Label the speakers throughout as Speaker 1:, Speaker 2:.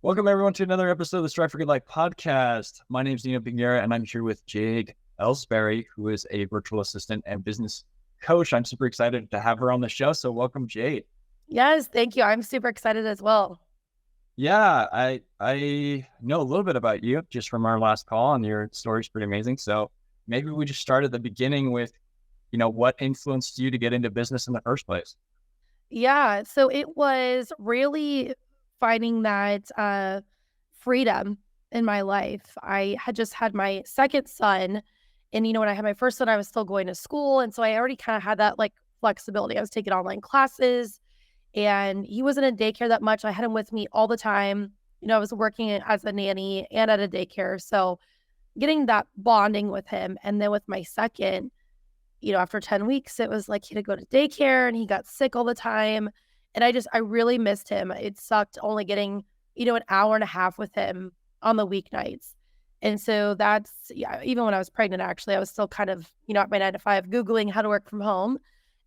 Speaker 1: Welcome everyone to another episode of the Strive for Good Life podcast. My name is Nino Pignera and I'm here with Jade Elsberry, who is a virtual assistant and business coach. I'm super excited to have her on the show. So welcome, Jade.
Speaker 2: Yes, thank you. I'm super excited as well.
Speaker 1: Yeah, I know a little bit about you just from our last call, and your story's pretty amazing. So maybe we just start at the beginning with, what influenced you to get into business in the first place?
Speaker 2: Yeah, so it was really finding that freedom in my life. I had just had my second son, and when I had my first son, I was still going to school, and so I already kind of had that flexibility. I was taking online classes, and he wasn't in daycare that much. I had him with me all the time. I was working as a nanny and at a daycare, so getting that bonding with him, and then with my second. After 10 weeks, it was like he had to go to daycare and he got sick all the time. And I really missed him. It sucked only getting, an hour and a half with him on the weeknights. And so yeah, even when I was pregnant, actually, I was still kind of, at my 9 to 5, Googling how to work from home.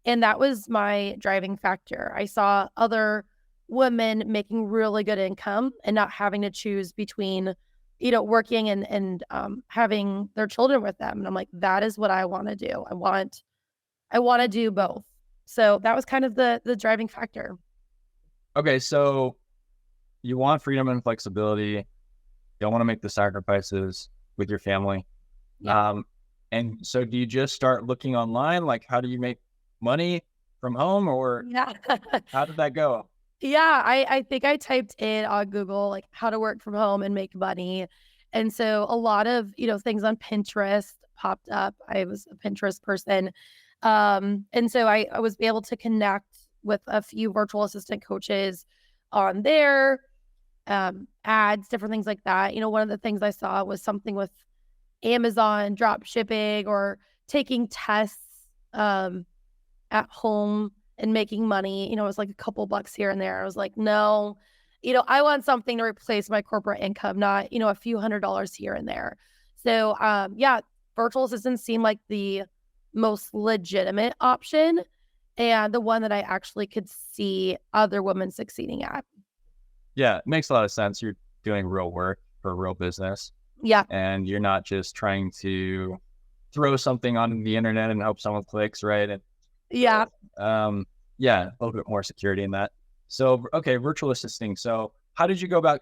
Speaker 2: And that was my driving factor. I saw other women making really good income and not having to choose between working and having their children with them. And I'm like, that is what I want to do. I want to do both. So that was kind of the driving factor.
Speaker 1: Okay, so you want freedom and flexibility. Don't want to make the sacrifices with your family.
Speaker 2: Yeah.
Speaker 1: And so do you just start looking online? Like, how do you make money from home, or
Speaker 2: Yeah.
Speaker 1: how did that go?
Speaker 2: Yeah. I think I typed in on Google, like how to work from home and make money. And so a lot of, things on Pinterest popped up. I was a Pinterest person. And so I was able to connect with a few virtual assistant coaches on there, ads, different things like that. One of the things I saw was something with Amazon drop shipping or taking tests at home and making money. It was like a couple bucks here and there. I was like, no, I want something to replace my corporate income, not, a few $100s here and there. So, yeah, virtual assistants seem like the most legitimate option and the one that I actually could see other women succeeding at.
Speaker 1: Yeah, it makes a lot of sense. You're doing real work for a real business,
Speaker 2: Yeah.
Speaker 1: and you're not just trying to throw something on the internet and hope someone clicks, right? And
Speaker 2: Yeah.
Speaker 1: yeah, a little bit more security in that. So, okay, virtual assisting. So how did you go about,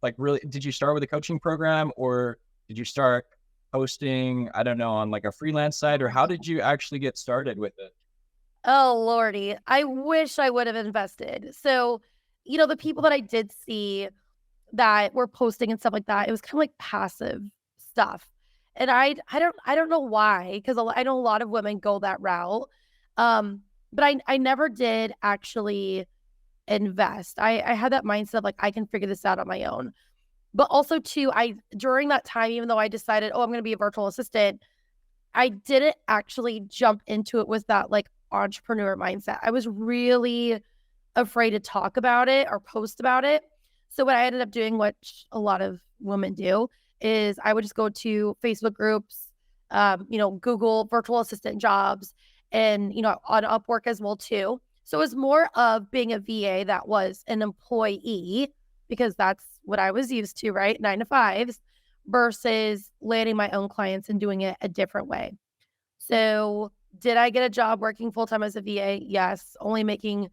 Speaker 1: like, really, did you start with a coaching program, or did you start posting, I don't know, on like a freelance site, or how did you actually get started with it?
Speaker 2: Oh, Lordy. I wish I would have invested. So, the people that I did see that were posting and stuff like that, it was kind of like passive stuff. And I don't know why, because I know a lot of women go that route. But I never did actually invest. I had that mindset of like, I can figure this out on my own. But also too, during that time, even though I decided, oh, I'm going to be a virtual assistant, I didn't actually jump into it with that like entrepreneur mindset. I was really afraid to talk about it or post about it. So what I ended up doing, which a lot of women do, is I would just go to Facebook groups, Google virtual assistant jobs, and on Upwork as well too. So it was more of being a VA that was an employee because that's what I was used to, right? 9 to 5s versus landing my own clients and doing it a different way. So did I get a job working full time as a VA? Yes, only making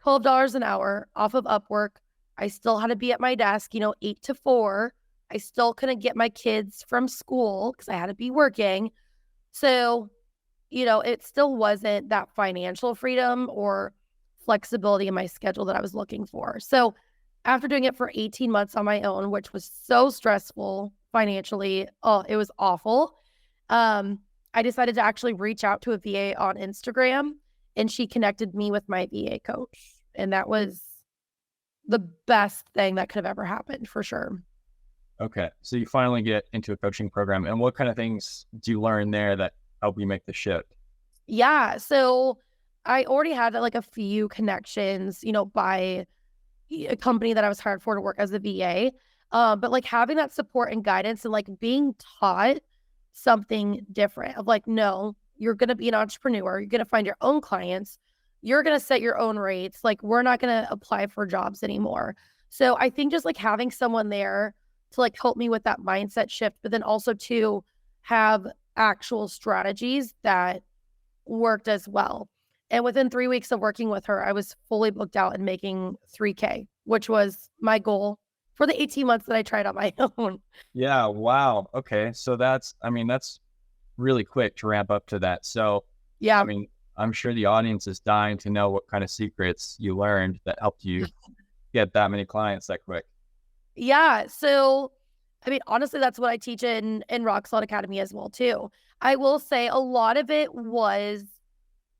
Speaker 2: $12 an hour off of Upwork. I still had to be at my desk, 8 to 4. I still couldn't get my kids from school because I had to be working. So, it still wasn't that financial freedom or flexibility in my schedule that I was looking for. So, after doing it for 18 months on my own, which was so stressful financially, oh, it was awful. I decided to actually reach out to a VA on Instagram, and she connected me with my VA coach. And that was the best thing that could have ever happened for sure.
Speaker 1: Okay, so you finally get into a coaching program, and what kind of things do you learn there that help you make the shift?
Speaker 2: Yeah. So I already had like a few connections, by a company that I was hired for to work as a VA. But like having that support and guidance and like being taught something different of like, no, you're going to be an entrepreneur. You're going to find your own clients. You're going to set your own rates. Like, we're not going to apply for jobs anymore. So I think just like having someone there to like help me with that mindset shift, but then also to have actual strategies that worked as well. And within 3 weeks of working with her, I was fully booked out and making 3K, which was my goal for the 18 months that I tried on my own.
Speaker 1: Yeah. Wow. Okay. So that's really quick to ramp up to that. So, I
Speaker 2: Yeah.
Speaker 1: mean, I'm sure the audience is dying to know what kind of secrets you learned that helped you get that many clients that quick.
Speaker 2: Yeah. So, I mean, honestly, that's what I teach in Rock Solid Academy as well, too. I will say a lot of it was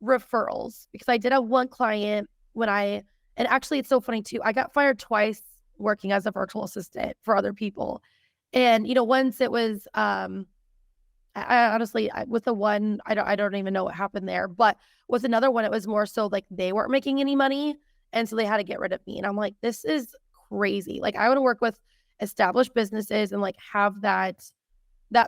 Speaker 2: referrals because I did have one client and actually it's so funny too. I got fired twice working as a virtual assistant for other people. And, once it was, I honestly, with the one, I don't even know what happened there, but with another one, it was more so like they weren't making any money. And so they had to get rid of me. And I'm like, this is crazy. Like I want to work with established businesses and like have that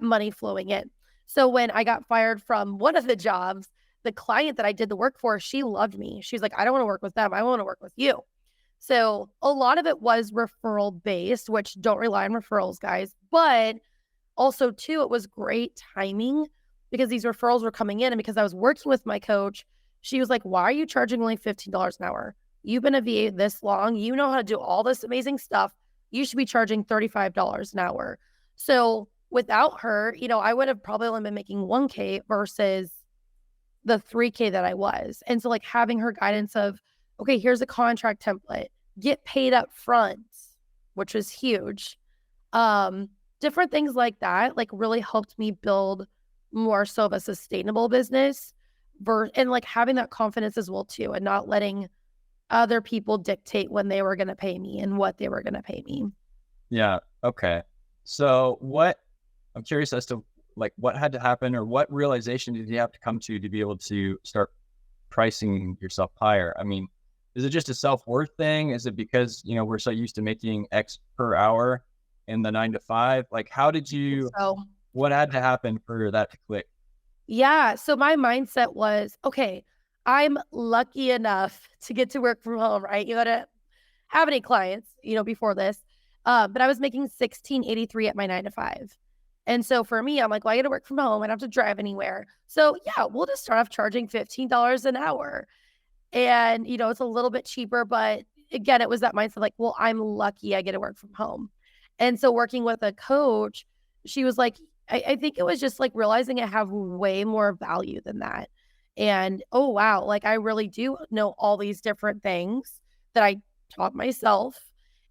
Speaker 2: money flowing in. So when I got fired from one of the jobs, the client that I did the work for, she loved me. She's like, I don't want to work with them. I want to work with you. So a lot of it was referral based, which don't rely on referrals, guys. But also, too, it was great timing because these referrals were coming in. And because I was working with my coach, she was like, why are you charging only $15 an hour? You've been a VA this long. You know how to do all this amazing stuff. You should be charging $35 an hour. So without her, I would have probably only been making 1K versus the 3K that I was. And so like having her guidance of, okay, here's a contract template, get paid up front, which was huge. Different things like that, like really helped me build more so of a sustainable business and like having that confidence as well too, and not letting other people dictate when they were going to pay me and what they were going to pay me.
Speaker 1: Yeah. Okay. So I'm curious as to like what had to happen or what realization did you have to come to be able to start pricing yourself higher? I mean, is it just a self-worth thing? Is it because, we're so used to making X per hour in the 9 to 5? Like,
Speaker 2: So
Speaker 1: what had to happen for that to click?
Speaker 2: yeah. So my mindset was, okay, I'm lucky enough to get to work from home, right? You gotta have any clients, before this. But I was making 1683 at my 9 to 5. And so for me, I'm like, well, I got to work from home. I don't have to drive anywhere. So yeah, we'll just start off charging $15 an hour. And, it's a little bit cheaper, but again, it was that mindset like, well, I'm lucky I get to work from home. And so working with a coach, she was like, I think it was just like realizing I have way more value than that. And oh, wow, like I really do know all these different things that I taught myself.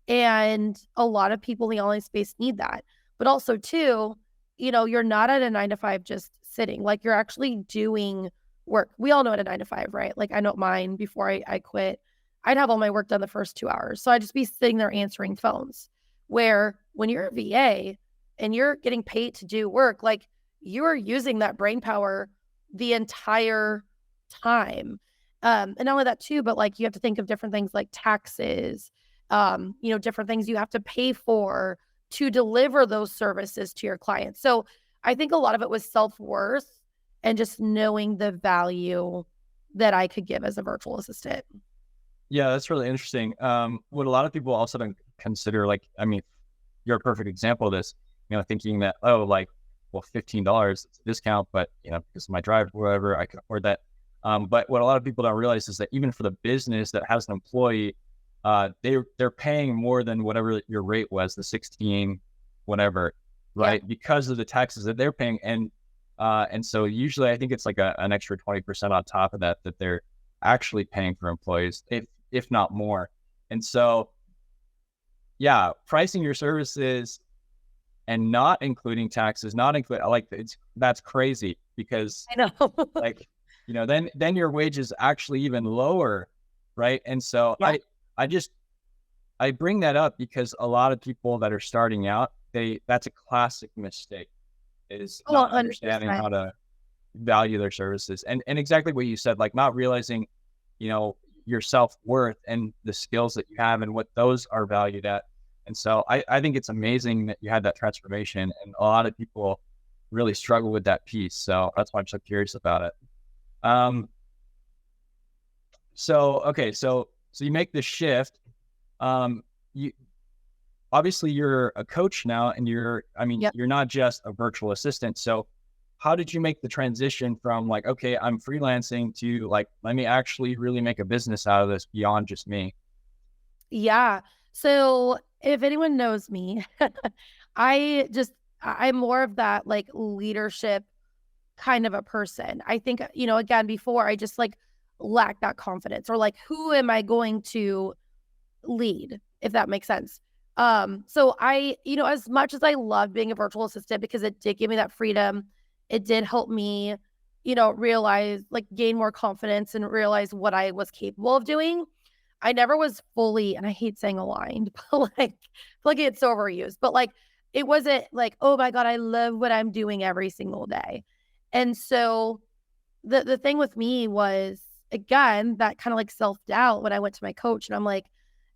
Speaker 2: And a lot of people in the online space need that. But also, too, you're not at a 9 to 5 just sitting, like you're actually doing work. We all know at a 9 to 5, right? Like I know mine before I quit, I'd have all my work done the first 2 hours. So I'd just be sitting there answering phones. Where when you're a VA and you're getting paid to do work, like you're using that brain power the entire time. And not only that too, but like you have to think of different things like taxes, different things you have to pay for to deliver those services to your clients. So I think a lot of it was self-worth and just knowing the value that I could give as a virtual assistant.
Speaker 1: Yeah, that's really interesting. What a lot of people also don't consider, like, I mean, you're a perfect example of this, thinking that, oh, like, well, $15, it's a discount, but, because of my drive, whatever, I can afford that. But what a lot of people don't realize is that even for the business that has an employee, they're paying more than whatever your rate was, the 16, whatever, right?
Speaker 2: Yeah.
Speaker 1: Because of the taxes that they're paying. And so usually I think it's like an extra 20% on top of that they're actually paying for employees, if not more. And so, yeah, pricing your services and not including taxes, that's crazy because
Speaker 2: I know.
Speaker 1: like, then your wages actually even lower. Right. And so
Speaker 2: Yeah.
Speaker 1: I bring that up because a lot of people that are starting out, that's a classic mistake, is
Speaker 2: Oh,
Speaker 1: not understanding
Speaker 2: 100%.
Speaker 1: how to value their services. And exactly what you said, like not realizing, your self-worth and the skills that you have and what those are valued at. And so I think it's amazing that you had that transformation, and a lot of people really struggle with that piece. So that's why I'm so curious about it. Okay, so you make the shift. obviously you're a coach now, and
Speaker 2: Yep.
Speaker 1: you're not just a virtual assistant. So how did you make the transition from like, okay, I'm freelancing to like, let me actually really make a business out of this beyond just me?
Speaker 2: Yeah. So if anyone knows me, I just I'm more of that like leadership kind of a person. I think, again, before I just like lacked that confidence or like who am I going to lead, if that makes sense. So as much as I love being a virtual assistant because it did give me that freedom, it did help me, realize like gain more confidence and realize what I was capable of doing. I never was fully, and I hate saying aligned, but like it's so overused, but like it wasn't like, oh my God, I love what I'm doing every single day. And so the thing with me was again that kind of like self-doubt when I went to my coach and I'm like,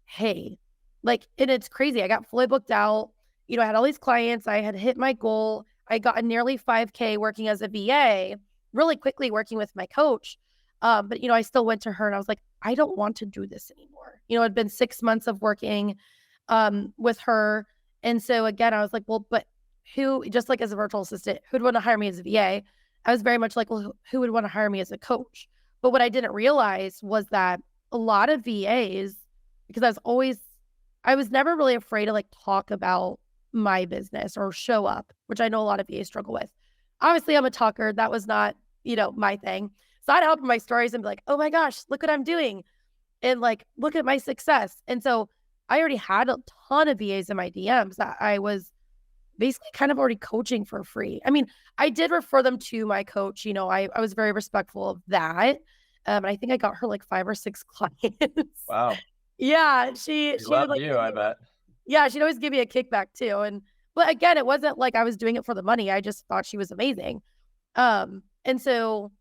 Speaker 2: hey, like, and it's crazy. I got fully booked out. I had all these clients. I had hit my goal. I got a nearly 5K working as a VA really quickly working with my coach. But I still went to her and I was like, I don't want to do this anymore. It'd been 6 months of working with her. And so again, I was like, well, but who, just like as a virtual assistant, who'd want to hire me as a VA? I was very much like, well, who would want to hire me as a coach? But what I didn't realize was that a lot of VAs, because I was never really afraid to like talk about my business or show up, which I know a lot of VAs struggle with. Obviously, I'm a talker. That was not, my thing. So I'd help in my stories and be like, oh my gosh, look what I'm doing. And like, look at my success. And so I already had a ton of VAs in my DMs that I was basically kind of already coaching for free. I mean, I did refer them to my coach. I was very respectful of that. And I think I got her like 5 or 6 clients.
Speaker 1: Wow.
Speaker 2: Yeah,
Speaker 1: She
Speaker 2: she would
Speaker 1: loved
Speaker 2: like
Speaker 1: you,
Speaker 2: give
Speaker 1: I
Speaker 2: me
Speaker 1: bet.
Speaker 2: yeah, she'd always give me a kickback too. But again, it wasn't like I was doing it for the money. I just thought she was amazing. And so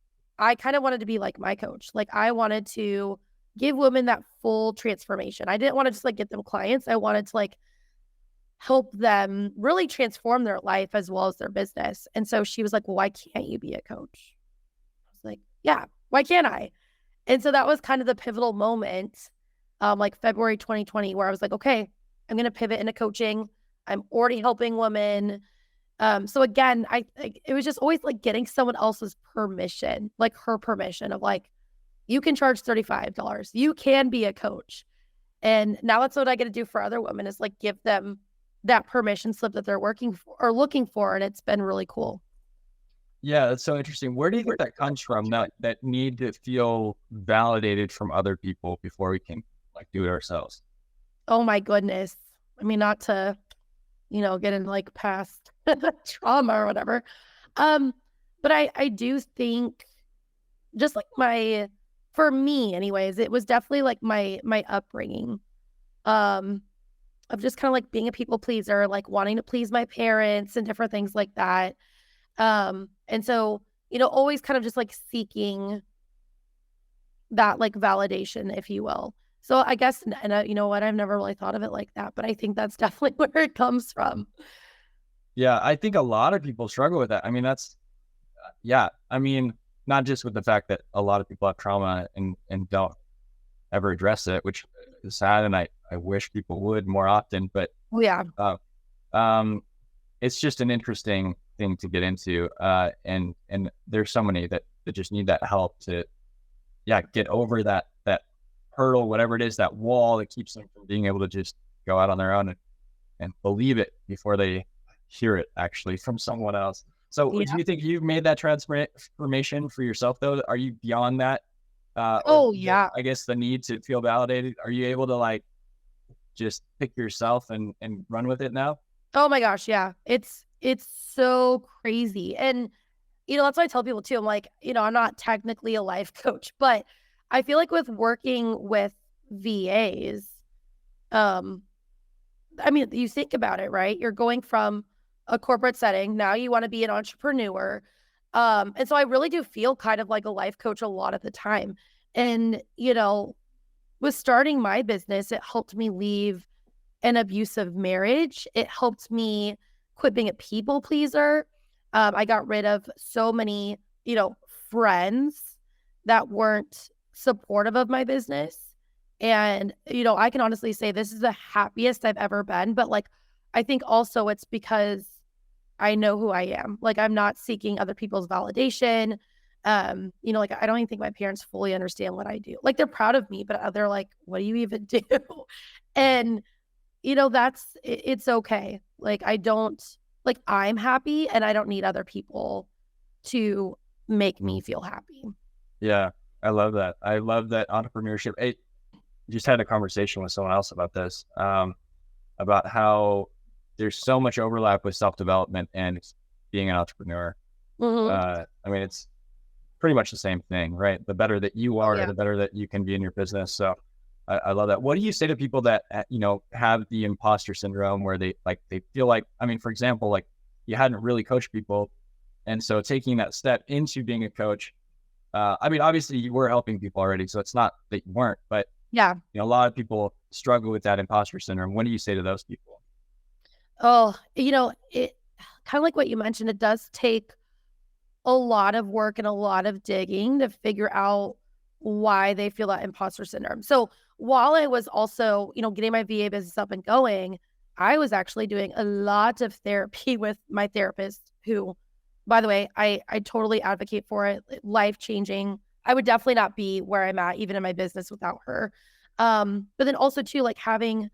Speaker 2: I kind of wanted to be like my coach. Like I wanted to give women that full transformation. I didn't want to just like get them clients. I wanted to like help them really transform their life as well as their business. And so she was like, well, why can't you be a coach? I was like, yeah, why can't I? And so that was kind of the pivotal moment, like February 2020, where I was like, okay, I'm going to pivot into coaching. I'm already helping women. So again, it was just always like getting someone else's permission, like her permission of like, you can charge $35. You can be a coach. And now that's what I get to do for other women is like give them that permission slip that they're working for or looking for. And it's been really cool.
Speaker 1: Yeah, that's so interesting. Where do you think that comes from? That need to feel validated from other people before we can like do it ourselves.
Speaker 2: Oh my goodness. I mean, not to, get in like past trauma or whatever. Um, but I do think just like for me anyways, it was definitely like my upbringing. Um, of just kind of like being a people pleaser, like wanting to please my parents and different things like that. And so, always kind of just like seeking that like validation, if you will. So I guess, and you know what, I've never really thought of it like that, but I think that's definitely where it comes from.
Speaker 1: Yeah, I think a lot of people struggle with that. I mean, yeah. I mean, not just with the fact that a lot of people have trauma and don't ever address it, which is sad, and I wish people would more often. But
Speaker 2: Oh yeah.
Speaker 1: uh, um, it's just an interesting thing to get into, and there's so many that just need that help to, yeah, get over that hurdle, whatever it is, that wall that keeps them from being able to just go out on their own and believe it before they hear it actually from someone else. So do
Speaker 2: Yeah.
Speaker 1: you think you've made that transformation for yourself though? Are you beyond that? Or
Speaker 2: Oh yeah.
Speaker 1: I guess the need to feel validated? Are you able to like just pick yourself and run with it now?
Speaker 2: Oh my gosh. Yeah. It's so crazy. And, that's what I tell people too. I'm like, I'm not technically a life coach, but I feel like with working with VAs, um, I mean, you think about it, right? You're going from a corporate setting. Now you want to be an entrepreneur. And so I really do feel kind of like a life coach a lot of the time. And, with starting my business, it helped me leave an abusive marriage. It helped me quit being a people pleaser. I got rid of so many, friends that weren't supportive of my business. And, I can honestly say this is the happiest I've ever been. But like, I think also it's because I know who I am. Like, I'm not seeking other people's validation. Like, I don't even think my parents fully understand what I do. Like, they're proud of me, but they're like, what do you even do? And, it's okay. Like, I'm happy and I don't need other people to make me feel happy.
Speaker 1: Yeah, I love that. I love that entrepreneurship. I just had a conversation with someone else about this, about how there's so much overlap with self-development and being an entrepreneur.
Speaker 2: Hmm.
Speaker 1: I mean, it's pretty much the same thing, right? The better that you
Speaker 2: Oh
Speaker 1: are,
Speaker 2: yeah.
Speaker 1: the better that you can be in your business. So I love that. What do you say to people that, have the imposter syndrome where they feel like, I mean, for example, like you hadn't really coached people. And so taking that step into being a coach, I mean, obviously you were helping people already, so it's not that you weren't, but
Speaker 2: Yeah.
Speaker 1: a lot of people struggle with that imposter syndrome. What do you say to those people?
Speaker 2: Oh, it kind of like what you mentioned, it does take a lot of work and a lot of digging to figure out why they feel that imposter syndrome. So while I was also, getting my VA business up and going, I was actually doing a lot of therapy with my therapist, who, by the way, I totally advocate for it. Life changing. I would definitely not be where I'm at, even in my business, without her. But then also too, like having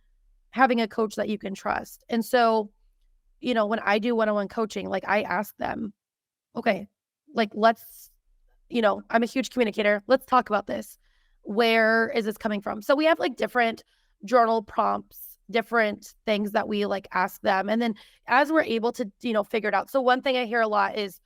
Speaker 2: a coach that you can trust. And so, when I do one-on-one coaching, like I ask them, okay, like I'm a huge communicator. Let's talk about this. Where is this coming from? So we have like different journal prompts, different things that we like ask them. And then as we're able to, figure it out. So one thing I hear a lot is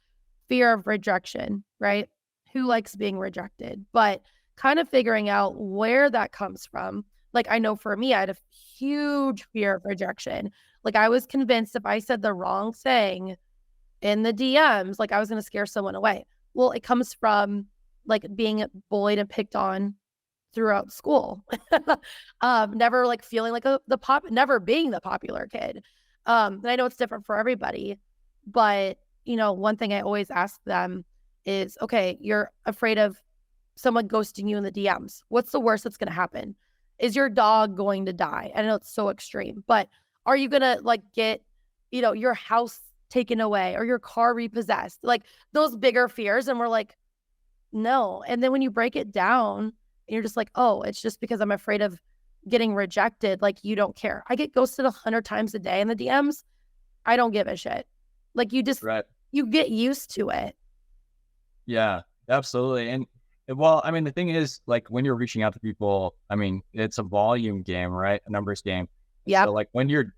Speaker 2: fear of rejection, right? Who likes being rejected? But kind of figuring out where that comes from. Like, I know for me, I had a huge fear of rejection. Like, I was convinced if I said the wrong thing in the DMs, like I was going to scare someone away. Well, it comes from like being bullied and picked on throughout school. Never like feeling like never being the popular kid. And I know it's different for everybody, but one thing I always ask them is, okay, you're afraid of someone ghosting you in the DMs. What's the worst that's going to happen? Is your dog going to die? I know it's so extreme, but are you going to like get, your house taken away or your car repossessed? Like those bigger fears. And we're like, no. And then when you break it down and you're just like, oh, it's just because I'm afraid of getting rejected. Like, you don't care. I get ghosted 100 times a day in the DMs. I don't give a shit. Like,
Speaker 1: Right.
Speaker 2: you get used to it.
Speaker 1: Yeah, absolutely. And well, I mean, the thing is, like when you're reaching out to people, I mean, it's a volume game, right? A numbers game. So
Speaker 2: Yep.
Speaker 1: like when you're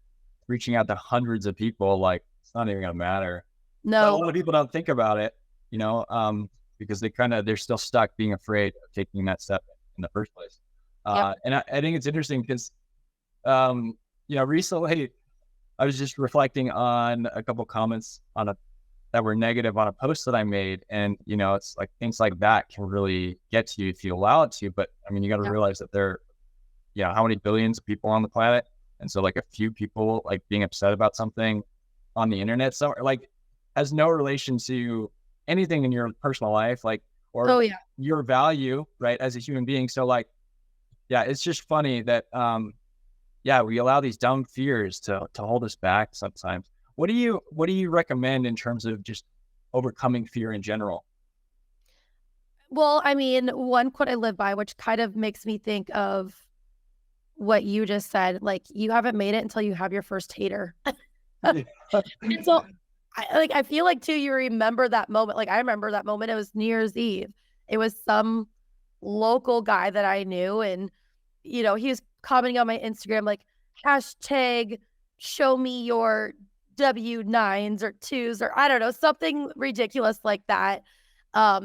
Speaker 1: reaching out to hundreds of people, like it's not even gonna matter. But a
Speaker 2: No.
Speaker 1: lot of people don't think about it, because they're still stuck being afraid of taking that step in the first place.
Speaker 2: Yep.
Speaker 1: And I think it's interesting because, recently I was just reflecting on a couple comments that were negative on a post that I made. And, it's like things like that can really get to you if you allow it to. But I mean, you got to
Speaker 2: Yep.
Speaker 1: realize that how many billions of people on the planet. And so like a few people like being upset about something on the internet, so like has no relation to anything in your personal life, like, or
Speaker 2: Oh yeah.
Speaker 1: your value, right, as a human being. So like, yeah, it's just funny that, we allow these dumb fears to hold us back sometimes. What do you recommend in terms of just overcoming fear in general?
Speaker 2: Well, I mean, one quote I live by, which kind of makes me think of what you just said, like, you haven't made it until you have your first hater. And so I feel like too, you remember that moment. Like I remember that moment. It was New Year's Eve. It was some local guy that I knew, and he was commenting on my Instagram like hashtag show me your W9s or twos or I don't know, something ridiculous like that.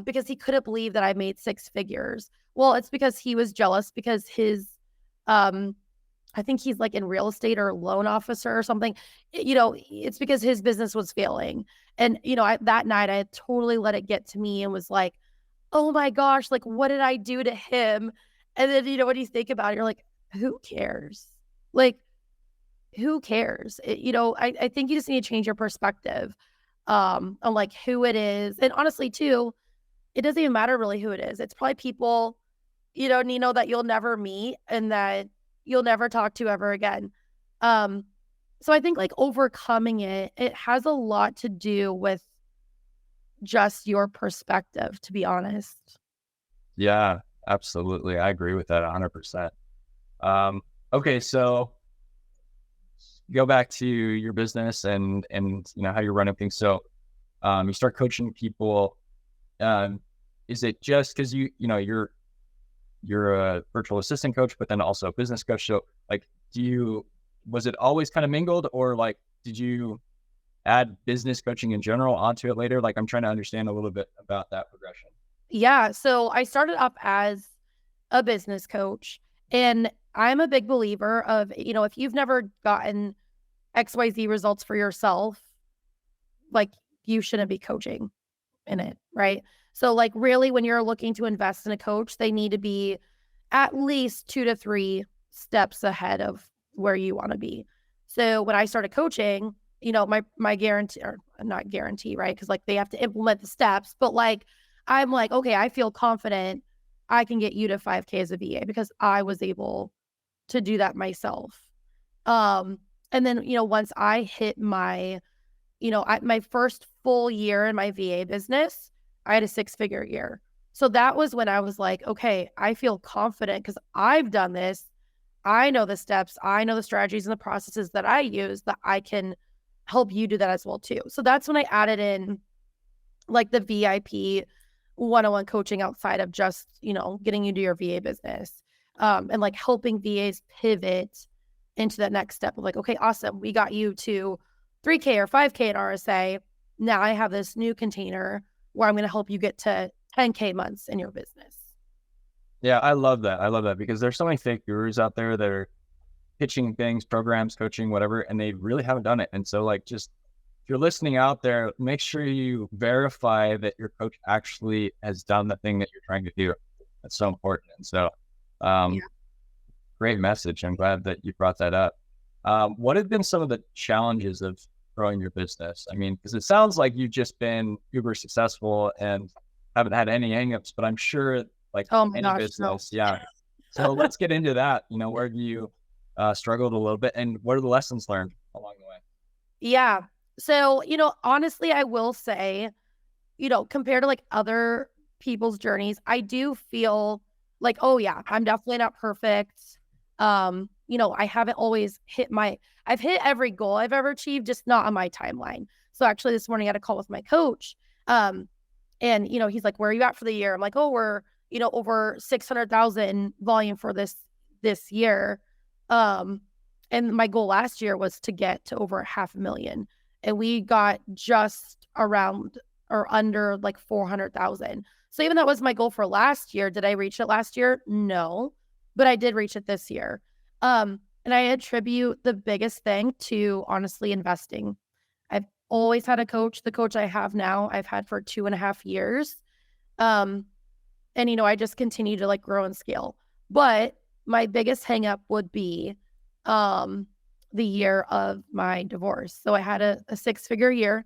Speaker 2: Because he couldn't believe that I made six figures. Well, it's because he was jealous because um I think he's like in real estate or a loan officer or something. It's because his business was failing. And, that night I had totally let it get to me and was like, oh my gosh, like, what did I do to him? And then, when you think about it, you're like, who cares? Like, who cares? I think you just need to change your perspective on like who it is. And honestly, too, it doesn't even matter really who it is. It's probably people and you know that you'll never meet and that you'll never talk to ever again. Um, so I think like overcoming it has a lot to do with just your perspective, to be honest.
Speaker 1: Yeah, absolutely. I agree with that 100%. Um, okay, so go back to your business and how you're running things. So you start coaching people. Um, is it just because you're a virtual assistant coach, but then also a business coach? So like, was it always kind of mingled, or like did you add business coaching in general onto it later? Like, I'm trying to understand a little bit about that progression.
Speaker 2: Yeah, so I started up as a business coach, and I'm a big believer of, if you've never gotten XYZ results for yourself, like you shouldn't be coaching in it, right? So like really when you're looking to invest in a coach, they need to be at least 2 to 3 steps ahead of where you want to be. So when I started coaching, my guarantee, or not guarantee, right? Cuz like they have to implement the steps, but like I'm like, okay, I feel confident I can get you to 5K as a VA because I was able to do that myself. Um and then, once I hit my first full year in my VA business, I had a 6-figure year. So that was when I was like, okay, I feel confident because I've done this. I know the steps, I know the strategies and the processes that I use that I can help you do that as well too. So that's when I added in like the VIP one-on-one coaching outside of just, getting you to your VA business. And like helping VAs pivot into that next step of like, okay, awesome. We got you to 3K or 5K in RSA. Now I have this new container where I'm going to help you get to 10K months in your business.
Speaker 1: Yeah, I love that. I love that because there's so many fake gurus out there that are pitching things, programs, coaching, whatever, and they really haven't done it. And so, like, just if you're listening out there, make sure you verify that your coach actually has done the thing that you're trying to do. That's so important. And so,
Speaker 2: Yeah.
Speaker 1: um, great message. I'm glad that you brought that up. What have been some of the challenges of growing your business? I mean, because it sounds like you've just been uber successful and haven't had any hangups, but I'm sure, like
Speaker 2: Oh my
Speaker 1: any
Speaker 2: gosh, no.
Speaker 1: business, yeah. So let's get into that. Where have you struggled a little bit, and what are the lessons learned along the way?
Speaker 2: Yeah. So, honestly, I will say, compared to like other people's journeys, I do feel like, oh yeah, I'm definitely not perfect. I haven't always I've hit every goal I've ever achieved, just not on my timeline. So actually this morning I had a call with my coach. And he's like, where are you at for the year? I'm like, oh, we're, over 600,000 volume for this year. And my goal last year was to get to over 500,000. And we got just around or under like 400,000. So even that was my goal for last year. Did I reach it last year? No, but I did reach it this year. And I attribute the biggest thing to honestly investing. I've always had a coach. The coach I have now, I've had for 2.5 years. Um, and I just continue to like grow and scale. But my biggest hang up would be the year of my divorce. So I had a 6-figure year.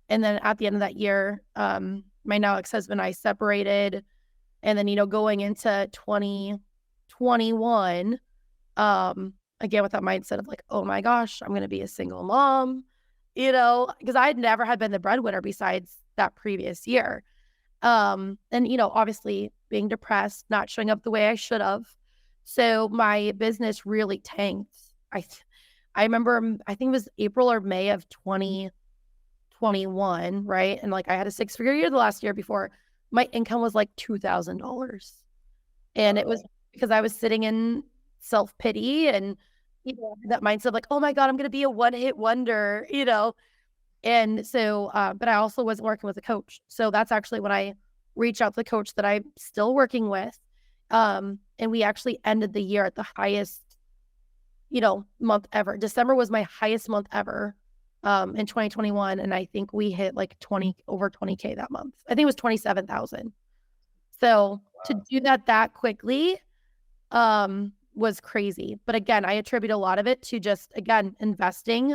Speaker 2: And then at the end of that year, my now ex-husband and I separated. And then, going into 2021, again, with that mindset of like, oh my gosh, I'm going to be a single mom, because I had never had been the breadwinner besides that previous year. And, obviously being depressed, not showing up the way I should have. So my business really tanked. I remember, I think it was April or May of 2021, right? And like I had a 6-figure year the last year before. My income was like $2,000. And it was because I was sitting in self-pity and, that mindset of like, oh my God, I'm going to be a one-hit wonder. And so, but I also wasn't working with a coach. So that's actually when I reached out to the coach that I'm still working with. And we actually ended the year at the highest, month ever. December was my highest month ever in 2021. And I think we hit like over 20K that month. I think it was 27,000. So to do that quickly was crazy. But again, I attribute a lot of it to just, again, investing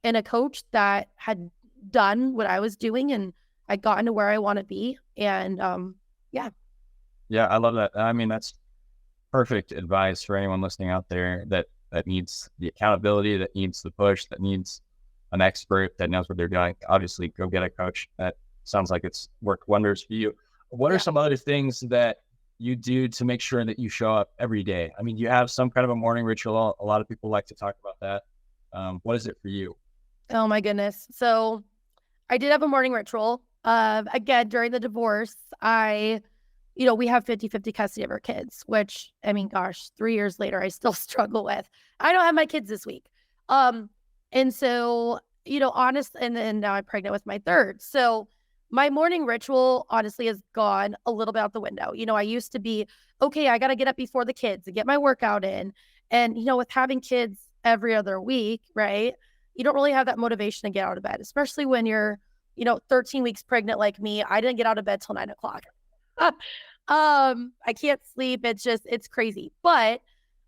Speaker 2: in a coach that had done what I was doing and I'd gotten to where I want to be. And yeah.
Speaker 1: Yeah, I love that. I mean, that's perfect advice for anyone listening out there that needs the accountability, that needs the push, that needs an expert that knows what they're doing. Obviously, go get a coach. That sounds like it's worked wonders for you. What are
Speaker 2: Yeah.
Speaker 1: some other things that you do to make sure that you show up every day? I mean, you have some kind of a morning ritual. A lot of people like to talk about that. What is it for you?
Speaker 2: Oh my goodness. So I did have a morning ritual. Again, during the divorce, we have 50-50 custody of our kids, which, I mean, gosh, 3 years later, I still struggle with. I don't have my kids this week. Um, and so, honest, and then now I'm pregnant with my third. So my morning ritual honestly has gone a little bit out the window. I used to be, okay, I got to get up before the kids and get my workout in. And, with having kids every other week, right? You don't really have that motivation to get out of bed, especially when you're 13 weeks pregnant like me. I didn't get out of bed till 9 o'clock. I can't sleep. It's crazy. But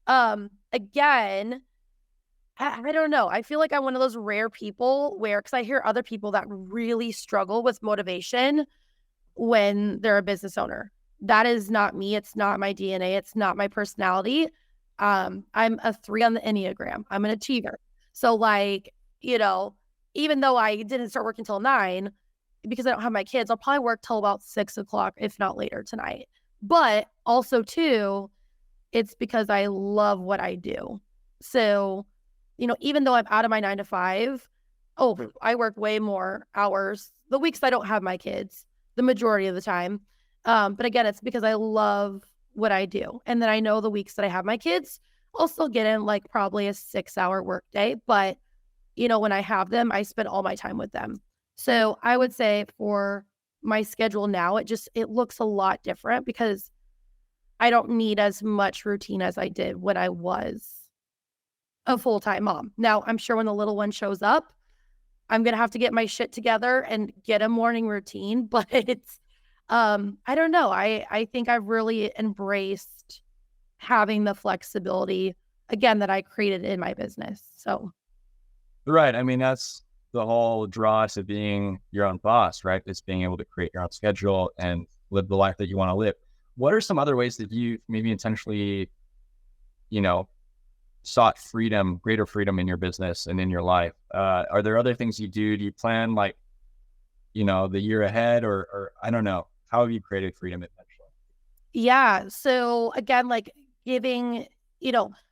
Speaker 2: again, I don't know. I feel like I'm one of those rare people because I hear other people that really struggle with motivation when they're a business owner. That is not me. It's not my DNA. It's not my personality. I'm a 3 on the Enneagram. I'm an achiever. So even though I didn't start working till 9, because I don't have my kids, I'll probably work till about 6 o'clock, if not later tonight. But also too, it's because I love what I do. So, even though I'm out of my 9 to 5, I work way more hours the weeks I don't have my kids, the majority of the time. But again, it's because I love what I do. And then I know the weeks that I have my kids, I'll still get in probably a 6-hour work day. But, when I have them, I spend all my time with them. So I would say for my schedule now, it looks a lot different because I don't need as much routine as I did when I was a full-time mom. Now, I'm sure when the little one shows up, I'm going to have to get my shit together and get a morning routine, but I don't know. I think I've really embraced having the flexibility again that I created in my business. So,
Speaker 1: Right. I mean, that's the whole draw to being your own boss, right? It's being able to create your own schedule and live the life that you want to live. What are some other ways that you maybe intentionally, you know, sought freedom, greater freedom in your business and in your life? Are there other things you do? Do you plan the year ahead or I don't know. How have you created freedom eventually?
Speaker 2: yeah. So again, giving,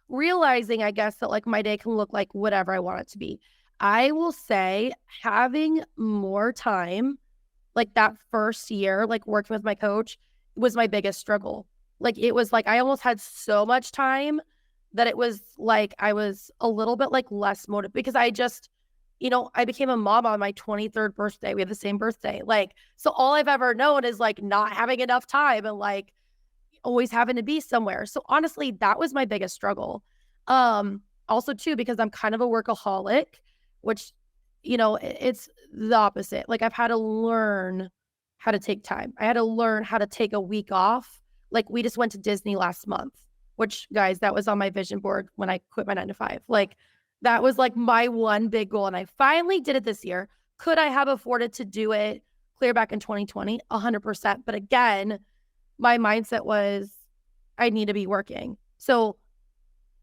Speaker 2: realizing, I guess, that my day can look like whatever I want it to be. I will say having more time, that first year, working with my coach was my biggest struggle. It was I almost had so much time that it was I was a little bit less motivated because I became a mom on my 23rd birthday. We have the same birthday. So all I've ever known is not having enough time and always having to be somewhere. So honestly, that was my biggest struggle. Also too, because I'm kind of a workaholic, which, it's the opposite. I've had to learn how to take time. I had to learn how to take a week off. We just went to Disney last month, which guys, that was on my vision board when I quit my 9 to 5. That was my one big goal. And I finally did it this year. Could I have afforded to do it clear back in 2020? 100%. But again, my mindset was I need to be working. So,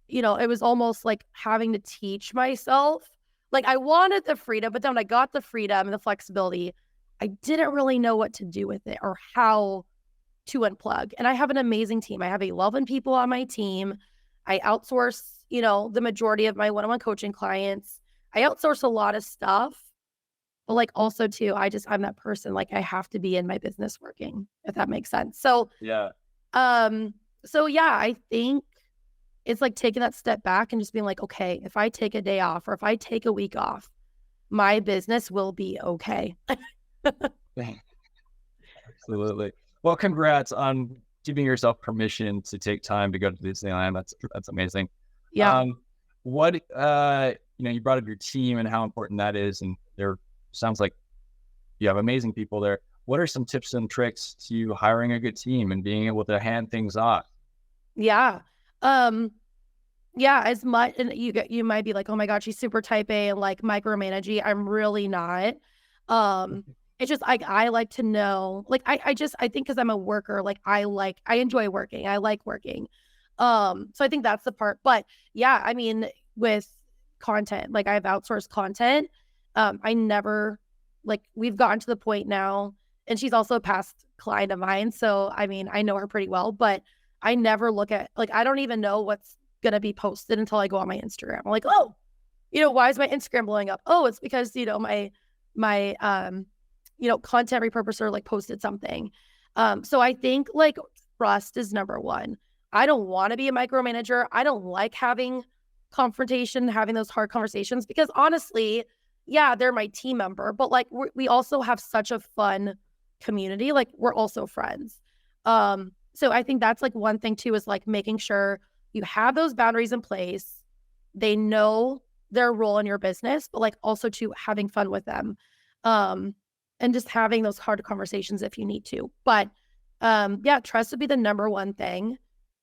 Speaker 2: it was almost having to teach myself. I wanted the freedom, but then when I got the freedom and the flexibility, I didn't really know what to do with it or how to unplug. And I have an amazing team. I have 11 people on my team. I outsource, the majority of my one-on-one coaching clients. I outsource a lot of stuff, but also too, I'm that person. I have to be in my business working, if that makes sense. So,
Speaker 1: Yeah.
Speaker 2: yeah, I think it's taking that step back and just being okay, if I take a day off or if I take a week off, my business will be okay.
Speaker 1: Absolutely. Well, congrats on giving yourself permission to take time to go to Disneyland. That's amazing.
Speaker 2: Yeah.
Speaker 1: What you brought up your team and how important that is, and there sounds like you have amazing people there. What are some tips and tricks to hiring a good team and being able to hand things off?
Speaker 2: Yeah. Yeah, as much, and you might be like, oh my God, she's super type A and micromanaging. I'm really not. It's just I like to know, I think because I'm a worker, I enjoy working. I like working. So I think that's the part. But yeah, I mean, with content, like I've outsourced content. I never like we've gotten to the point now, and she's also a past client of mine. So I mean, I know her pretty well, but I never look at like I don't even know what's gonna be posted until I go on my Instagram. I'm like, oh, why is my Instagram blowing up? Oh, it's because, my content repurposer like posted something. So I think like trust is number one. I don't want to be a micromanager. I don't like having confrontation, having those hard conversations because honestly, yeah, they're my team member, but like we also have such a fun community. Like we're also friends. So I think that's like one thing too is like making sure you have those boundaries in place. They know their role in your business, but like also to having fun with them. Um, and just having those hard conversations if you need to. But yeah, trust would be the number one thing.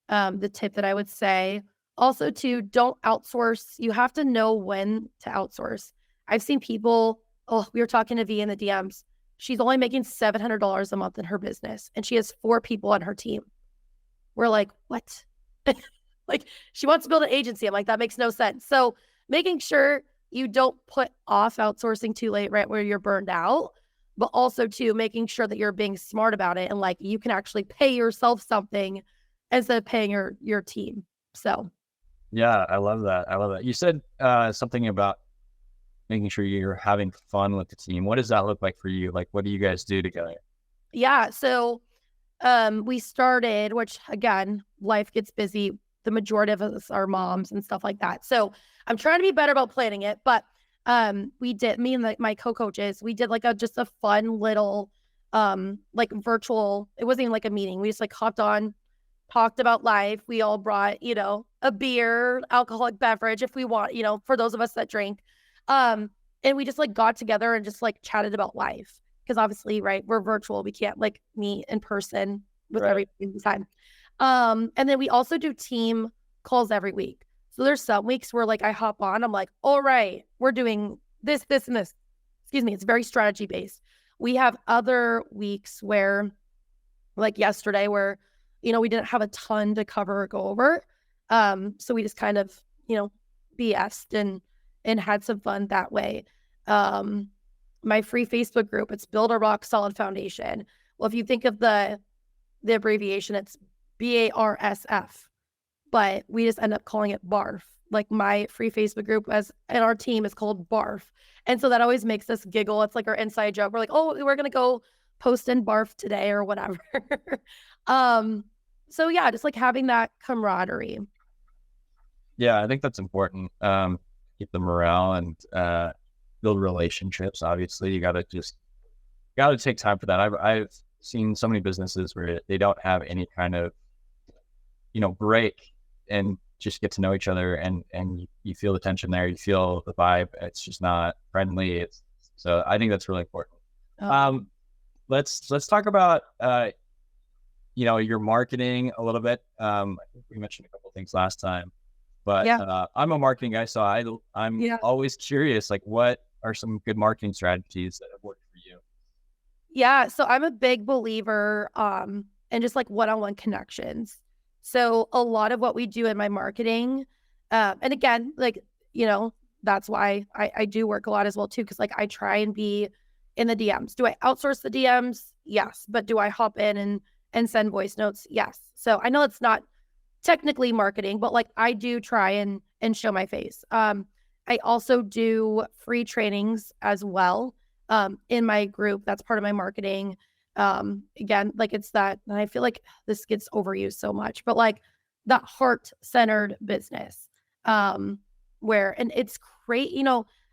Speaker 2: The tip that I would say. Also, to don't outsource. You have to know when to outsource. I've seen people. Oh, we were talking to V in the DMs. She's only making $700 a month in her business, and she has 4 people on her team. We're like, what? Like, she wants to build an agency. I'm like, that makes no sense. So, making sure you don't put off outsourcing too late, right, where you're burned out, but also to making sure that you're being smart about it and like you can actually pay yourself something instead of paying your team. So
Speaker 1: Yeah, I love that. I love that. You said something about making sure you're having fun with the team. What does that look like for you? Like, what do you guys do together?
Speaker 2: yeah. So we started, which again, life gets busy. The majority of us are moms and stuff like that. So I'm trying to be better about planning it. But we did, me and my co-coaches, we did like just a fun little like virtual, it wasn't even like a meeting. We just like hopped on, talked about life. We all brought, a beer, alcoholic beverage if we want, for those of us that drink. And we just like got together and just like chatted about life. Because obviously, right, we're virtual. We can't like meet in person with
Speaker 1: Right.
Speaker 2: every time. And then we also do team calls every week. So there's some weeks where like I hop on, I'm like, all right, we're doing this, this, and this. Excuse me, it's very strategy based. We have other weeks where, like yesterday, where we didn't have a ton to cover or go over. So we just kind of, BS'd and had some fun that way. My free Facebook group, it's Build a Rock Solid Foundation. Well, if you think of the abbreviation, it's BARSF, but we just end up calling it BARF. Like my free Facebook group and our team is called BARF. And so that always makes us giggle. It's like our inside joke. We're like, oh, we're going to go post in BARF today or whatever. So yeah, just like having that camaraderie.
Speaker 1: Yeah, I think that's important. Keep the morale and build relationships. Obviously, you got to take time for that. I've seen so many businesses where they don't have any kind of break and just get to know each other, and you feel the tension there. You feel the vibe. It's just not friendly. So I think that's really important.
Speaker 2: Oh.
Speaker 1: Let's talk about your marketing a little bit. I think we mentioned a couple of things last time, but
Speaker 2: Yeah.
Speaker 1: I'm a marketing guy, so I'm
Speaker 2: Yeah.
Speaker 1: always curious, like what are some good marketing strategies that have worked for you?
Speaker 2: Yeah. So I'm a big believer in just like one-on-one connections. So a lot of what we do in my marketing, and again, like, that's why I do work a lot as well too. Cause like I try and be in the DMs. Do I outsource the DMs? Yes. But do I hop in and send voice notes? Yes. So I know it's not technically marketing, but like I do try and show my face. I also do free trainings as well in my group. That's part of my marketing. Again, like it's that, and I feel like this gets overused so much, but like that heart-centered business. Where and it's great,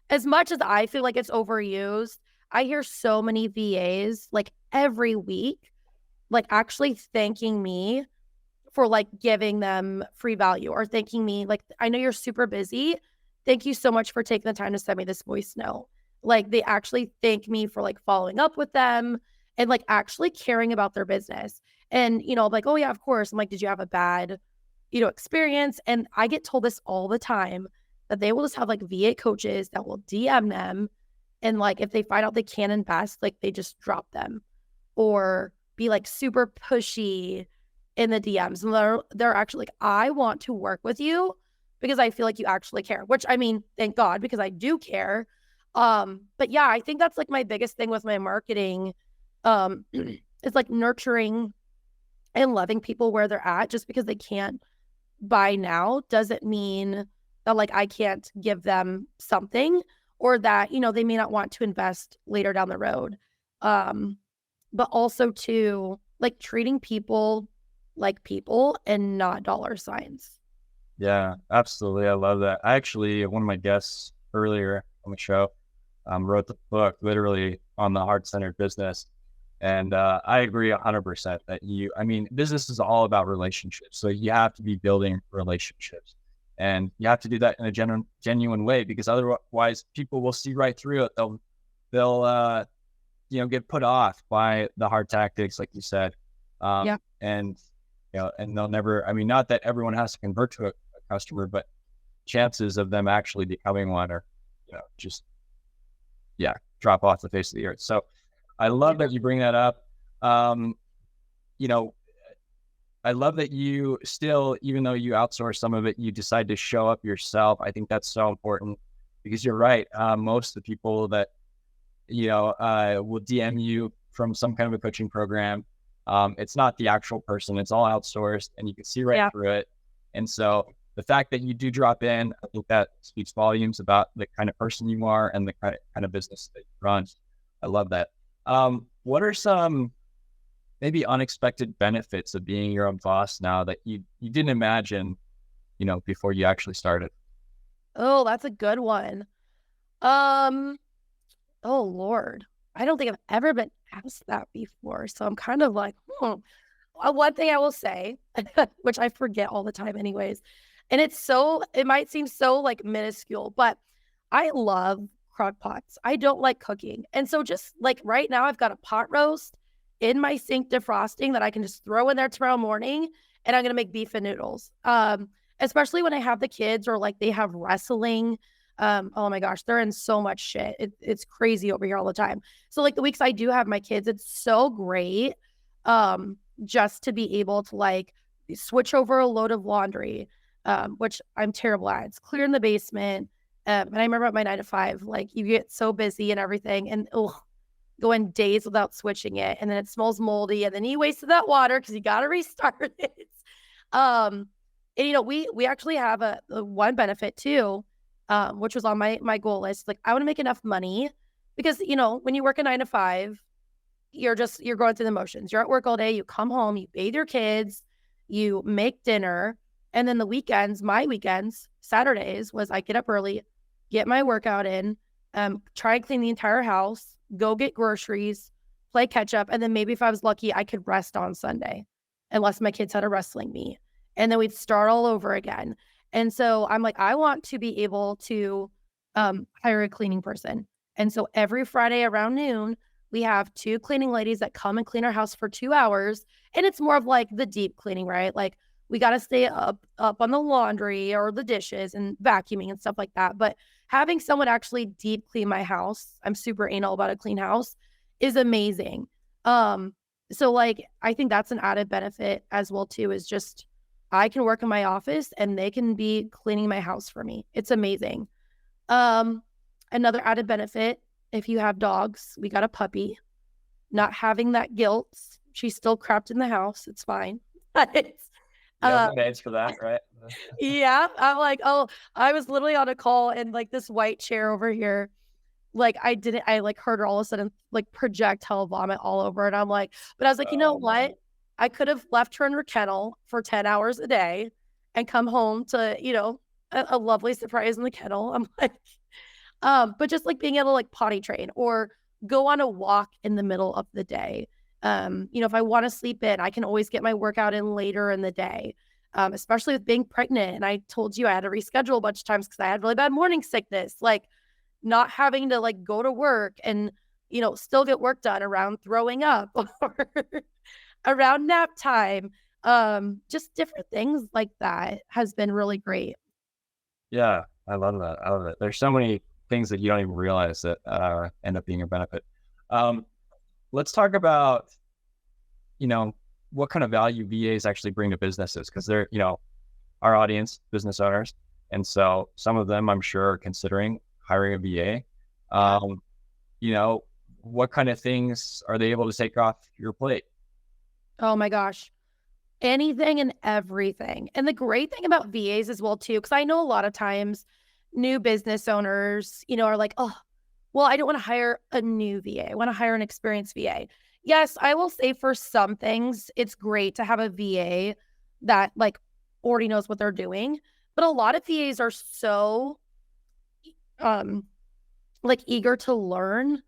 Speaker 2: as much as I feel like it's overused, I hear so many VAs like every week, like actually thanking me for like giving them free value or thanking me like, I know you're super busy. Thank you so much for taking the time to send me this voice note. Like they actually thank me for like following up with them and like actually caring about their business. And, I'm like, oh yeah, of course. I'm like, did you have a bad, experience? And I get told this all the time that they will just have like VA coaches that will DM them. And like, if they find out they can't invest, like they just drop them or be like super pushy in the DMs, and they're actually like, I want to work with you because I feel like you actually care, which I mean, thank God, because I do care. But yeah, I think that's like my biggest thing with my marketing. It's like nurturing and loving people where they're at. Just because they can't buy now doesn't mean that like I can't give them something, or that, they may not want to invest later down the road. But also to like treating people like people and not dollar signs.
Speaker 1: Yeah, absolutely. I love that. I actually, one of my guests earlier on the show, wrote the book literally on the heart-centered business. And I agree 100% that business is all about relationships. So you have to be building relationships, and you have to do that in a genuine way, because otherwise people will see right through it. They'll get put off by the hard tactics, like you said.
Speaker 2: Yeah.
Speaker 1: And, and they'll never, not that everyone has to convert to a customer, but chances of them actually becoming one are, drop off the face of the earth. So I love that you bring that up. I love that you still, even though you outsource some of it, you decide to show up yourself. I think that's so important, because you're right. Most of the people that, will DM you from some kind of a coaching program, it's not the actual person. It's all outsourced, and you can see right through it. And so the fact that you do drop in, I think that speaks volumes about the kind of person you are and the kind of business that you run. I love that. What are some maybe unexpected benefits of being your own boss now that you didn't imagine, before you actually started?
Speaker 2: Oh, that's a good one. Oh Lord, I don't think I've ever been asked that before. So I'm kind of like, one thing I will say, which I forget all the time anyways, and it might seem so like minuscule, but I love crock pots. I don't like cooking. And so just like right now, I've got a pot roast in my sink defrosting that I can just throw in there tomorrow morning, and I'm going to make beef and noodles. Especially when I have the kids, or like they have wrestling. Oh my gosh, they're in so much shit. It's crazy over here all the time. So like the weeks I do have my kids, it's so great. Just to be able to like switch over a load of laundry, which I'm terrible at. It's clear in the basement. And I remember at my 9 to 5, like you get so busy and everything, and going days without switching it, and then it smells moldy, and then you wasted that water because you got to restart it. And we actually have a one benefit too, which was on my goal list. Like I want to make enough money, because when you work a 9 to 5, you're going through the motions. You're at work all day. You come home, you bathe your kids, you make dinner, and then my weekends, Saturdays, was I get up early, get my workout in, try and clean the entire house, go get groceries, play catch up, and then maybe if I was lucky, I could rest on Sunday, unless my kids had a wrestling meet, and then we'd start all over again. And so I'm like, I want to be able to hire a cleaning person. And so every Friday around noon, we have 2 cleaning ladies that come and clean our house for 2 hours. And it's more of like the deep cleaning, right? Like we got to stay up on the laundry or the dishes and vacuuming and stuff like that. But having someone actually deep clean my house, I'm super anal about a clean house, is amazing. So like, I think that's an added benefit as well too, is just, I can work in my office and they can be cleaning my house for me. It's amazing. Another added benefit, if you have dogs, we got a puppy, not having that guilt. She's still crapped in the house. It's fine.
Speaker 1: The names for that, right?
Speaker 2: Yeah. I'm like, I was literally on a call, and like this white chair over here, like I like heard her all of a sudden like projectile vomit all over it. I'm like, but I was like, you know what? I could have left her in her kennel for 10 hours a day and come home to, a lovely surprise in the kennel. I'm like, but just like being able to like potty train or go on a walk in the middle of the day. If I want to sleep in, I can always get my workout in later in the day. Especially with being pregnant. And I told you I had to reschedule a bunch of times because I had really bad morning sickness, like not having to like go to work and, still get work done around throwing up or around nap time. Just different things like that has been really great.
Speaker 1: Yeah, I love that. I love it. There's so many things that you don't even realize that end up being a benefit. Let's talk about, what kind of value VAs actually bring to businesses? Because they're, our audience, business owners. And so some of them, I'm sure, are considering hiring a VA.
Speaker 2: Yeah.
Speaker 1: What kind of things are they able to take off your plate?
Speaker 2: Oh my gosh. Anything and everything. And the great thing about VAs as well too, because I know a lot of times new business owners, are like, oh, well, I don't want to hire a new VA. I want to hire an experienced VA. Yes, I will say for some things, it's great to have a VA that like already knows what they're doing. But a lot of VAs are so like eager to learn.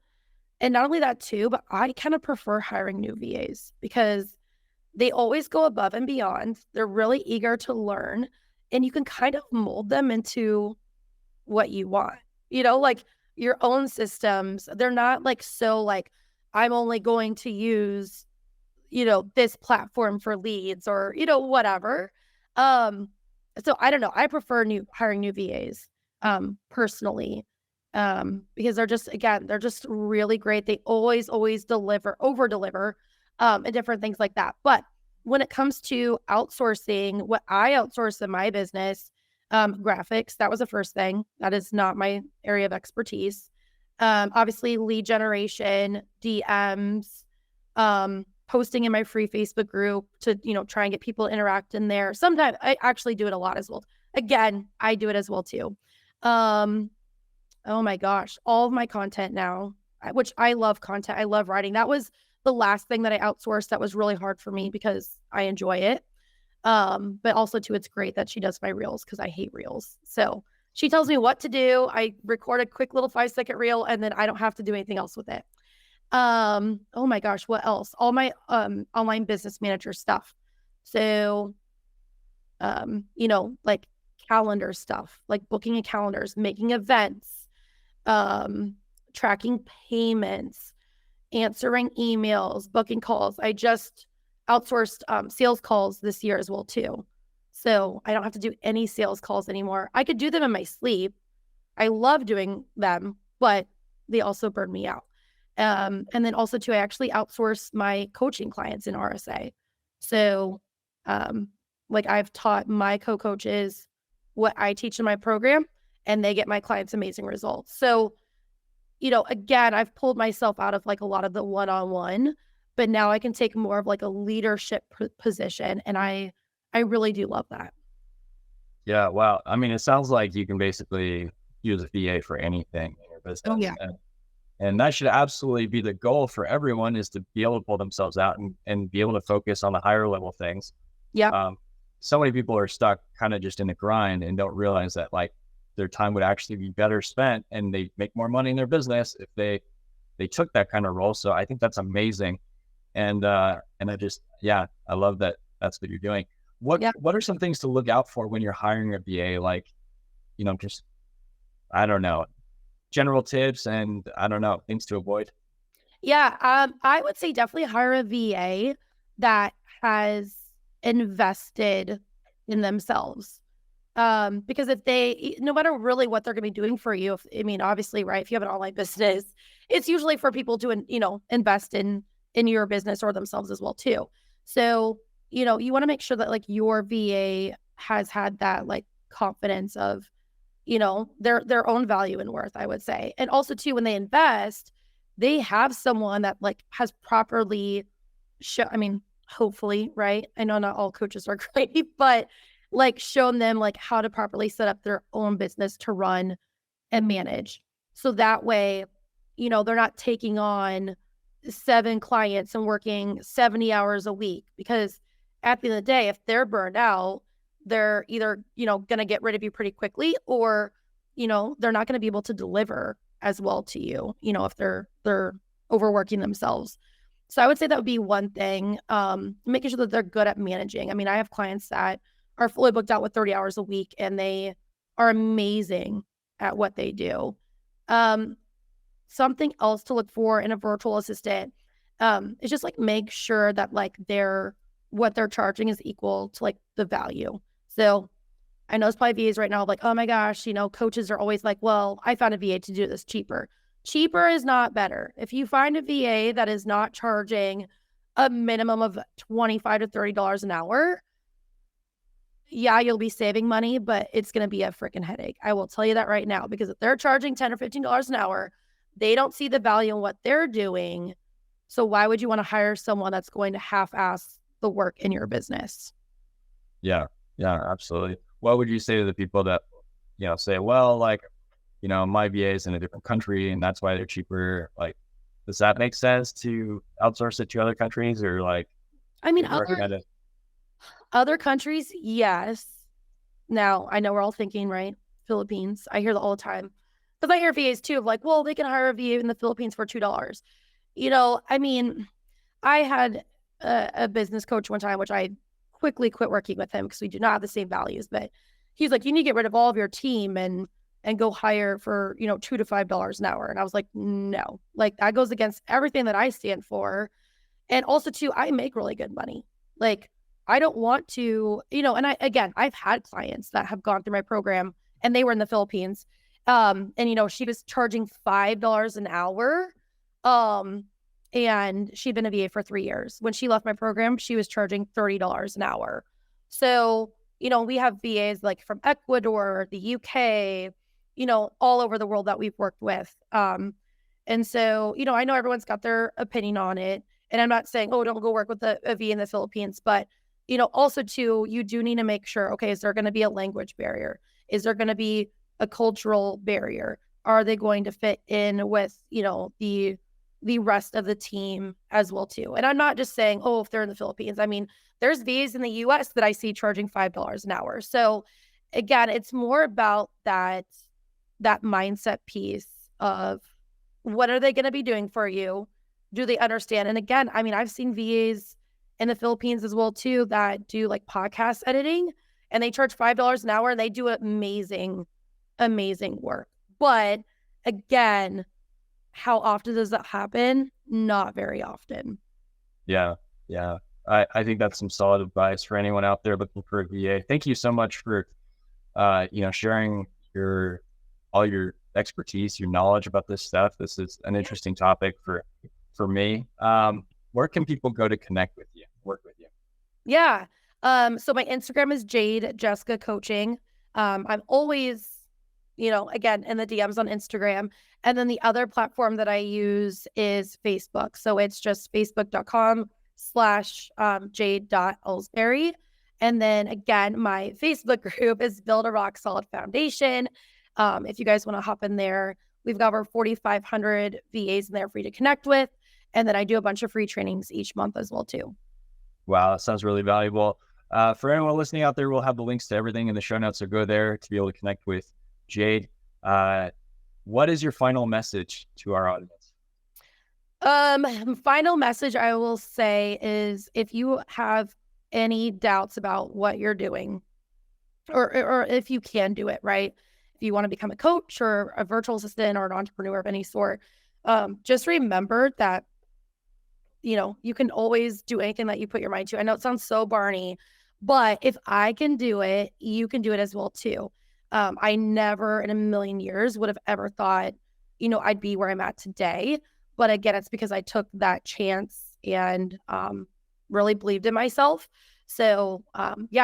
Speaker 2: And not only that too, but I kind of prefer hiring new VAs because they always go above and beyond. They're really eager to learn, and you can kind of mold them into what you want, like your own systems. They're not like, so like, I'm only going to use, this platform for leads or, whatever. So I don't know. I prefer hiring new VAs, personally, because they're just really great. They always over deliver, and different things like that. But when it comes to outsourcing, what I outsource in my business, graphics, that was the first thing. That is not my area of expertise. Obviously lead generation, DMs, posting in my free Facebook group to, try and get people to interact in there. Sometimes I actually do it a lot as well. Again, I do it as well too. Oh my gosh, all of my content now, which I love content. I love writing. That was the last thing that I outsourced that was really hard for me because I enjoy it. But also too, it's great that she does my reels because I hate reels. So she tells me what to do. I record a quick little 5-second reel and then I don't have to do anything else with it. Oh my gosh, what else? All my online business manager stuff. So like calendar stuff, like booking and calendars, making events, tracking payments, answering emails, booking calls. I just outsourced sales calls this year as well too. So I don't have to do any sales calls anymore. I could do them in my sleep. I love doing them, but they also burn me out. And then also too, I actually outsource my coaching clients in RSA. So like I've taught my co-coaches what I teach in my program and they get my clients amazing results. So, again, I've pulled myself out of like a lot of the one-on-one, but now I can take more of like a leadership position. And I really do love that.
Speaker 1: Yeah, wow. I mean, it sounds like you can basically use a VA for anything in your business.
Speaker 2: Oh yeah.
Speaker 1: And that should absolutely be the goal for everyone, is to be able to pull themselves out and be able to focus on the higher level things.
Speaker 2: Yeah.
Speaker 1: So many people are stuck kind of just in the grind and don't realize that like their time would actually be better spent and they make more money in their business if they took that kind of role. So I think that's amazing. And I love that that's what you're doing. What are some things to look out for when you're hiring a VA? Like, just, I don't know, general tips and I don't know, things to avoid.
Speaker 2: Yeah. I would say definitely hire a VA that has invested in themselves. Because if they, no matter really what they're going to be doing for you, obviously, right, if you have an online business, it's usually for people to, invest in your business or themselves as well too. So, you want to make sure that like your VA has had that like confidence of, their own value and worth, I would say. And also too, when they invest, they have someone that like has properly hopefully, right? I know not all coaches are great, but like shown them like how to properly set up their own business to run and manage. So that way, they're not taking on 7 clients and working 70 hours a week, because at the end of the day, if they're burned out, they're either, going to get rid of you pretty quickly, or, they're not going to be able to deliver as well to you, if they're overworking themselves. So I would say that would be one thing, making sure that they're good at managing. I have clients that are fully booked out with 30 hours a week and they are amazing at what they do. Something else to look for in a virtual assistant is just like make sure that like what they're charging is equal to like the value. So I know it's probably VAs right now like, oh my gosh, coaches are always like, well, I found a VA to do this cheaper. Cheaper is not better. If you find a VA that is not charging a minimum of $25 to $30 an hour, yeah, you'll be saving money, but it's going to be a freaking headache. I will tell you that right now, because if they're charging $10 or $15 an hour, they don't see the value in what they're doing. So why would you want to hire someone that's going to half-ass the work in your business?
Speaker 1: Yeah, yeah, absolutely. What would you say to the people that, say, well, like, my VA is in a different country and that's why they're cheaper? Like, does that make sense to outsource it to other countries, or like,
Speaker 2: I mean,
Speaker 1: would you recommend it?
Speaker 2: other countries, yes. Now, I know we're all thinking, right? Philippines. I hear that all the time. Because I hear VAs too, of like, well, they can hire a VA in the Philippines for $2. I mean, I had a business coach one time, which I quickly quit working with him because we do not have the same values. But he's like, you need to get rid of all of your team and go hire for, $2 to $5 an hour. And I was like, no, like that goes against everything that I stand for. And also too, I make really good money. Like, I don't want to, and I've had clients that have gone through my program and they were in the Philippines. And she was charging $5 an hour. And she'd been a VA for 3 years. When she left my program, she was charging $30 an hour. So, we have VAs like from Ecuador, the UK, all over the world that we've worked with. And so, I know everyone's got their opinion on it. And I'm not saying, oh, don't go work with a VA in the Philippines. But, also too, you do need to make sure, okay, is there going to be a language barrier? Is there going to be a cultural barrier? Are they going to fit in with, the rest of the team as well too? And I'm not just saying, oh, if they're in the Philippines. I mean, there's VAs in the US that I see charging $5 an hour. So again, it's more about that mindset piece of what are they going to be doing for you? Do they understand? And again, I mean, I've seen VAs in the Philippines as well too that do like podcast editing, and they charge $5 an hour and they do amazing, amazing work. But again, how often does that happen? Not very often.
Speaker 1: Yeah. Yeah. I think that's some solid advice for anyone out there looking for a VA. Thank you so much for, sharing all your expertise, your knowledge about this stuff. This is an interesting topic for me. Where can people go to connect with you, work with you?
Speaker 2: Yeah. So my Instagram is Jade Jessica Coaching. I'm always, again, in the DMs on Instagram. And then the other platform that I use is Facebook. So it's just facebook.com/Jade.Elsberry. And then again, my Facebook group is Build a Rock Solid Foundation. If you guys want to hop in there, we've got over 4,500 VAs in there for you to connect with. And then I do a bunch of free trainings each month as well too.
Speaker 1: Wow, that sounds really valuable. For anyone listening out there, we'll have the links to everything in the show notes, so go there to be able to connect with Jade. What is your final message to our audience?
Speaker 2: Final message I will say is, if you have any doubts about what you're doing, or if you can do it, right? If you want to become a coach or a virtual assistant or an entrepreneur of any sort, just remember that, you can always do anything that you put your mind to. I know it sounds so Barney, but if I can do it, you can do it as well too. I never in a million years would have ever thought, I'd be where I'm at today. But again, it's because I took that chance and really believed in myself. So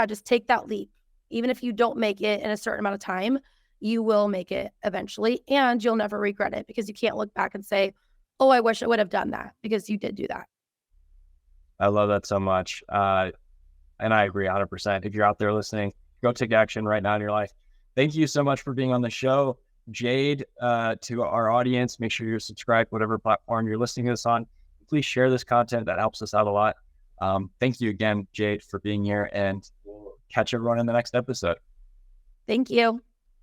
Speaker 2: just take that leap. Even if you don't make it in a certain amount of time, you will make it eventually, and you'll never regret it, because you can't look back and say, oh, I wish I would have done that, because you did do that.
Speaker 1: I love that so much. And I agree 100%. If you're out there listening, go take action right now in your life. Thank you so much for being on the show, Jade. To our audience, make sure you're subscribed, whatever platform you're listening to this on. Please share this content. That helps us out a lot. Thank you again, Jade, for being here, and we'll catch everyone in the next episode.
Speaker 2: Thank you.